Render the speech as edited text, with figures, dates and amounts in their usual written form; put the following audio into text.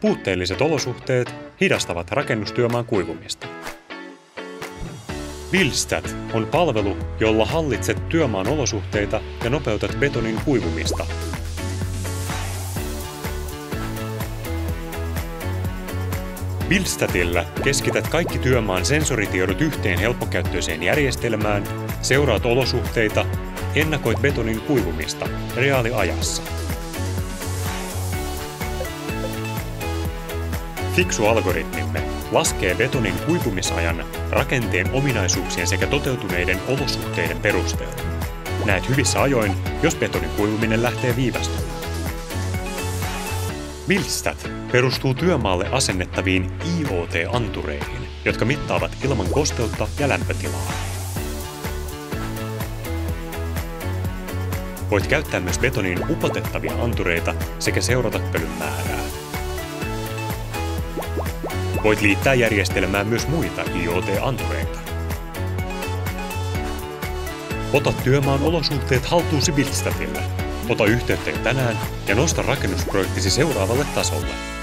Puutteelliset olosuhteet hidastavat rakennustyömaan kuivumista. Buildstat on palvelu, jolla hallitset työmaan olosuhteita ja nopeutat betonin kuivumista. Buildstatilla keskität kaikki työmaan sensoritiedot yhteen helppokäyttöiseen järjestelmään, seuraat olosuhteita, ennakoit betonin kuivumista reaaliajassa. Fiksu algoritmimme laskee betonin kuivumisajan rakenteen ominaisuuksien sekä toteutuneiden olosuhteiden perusteella. Näet hyvissä ajoin, jos betonin kuivuminen lähtee viivästymään. Buildstat perustuu työmaalle asennettaviin IoT-antureihin, jotka mittaavat ilman kosteutta ja lämpötilaa. Voit käyttää myös betoniin upotettavia antureita sekä seurata pölyn määrää. Voit liittää järjestelmään myös muita IoT-antureita. Ota työmaan olosuhteet haltuusi Buildstatille. Ota yhteyttä jo tänään ja nosta rakennusprojektisi seuraavalle tasolle.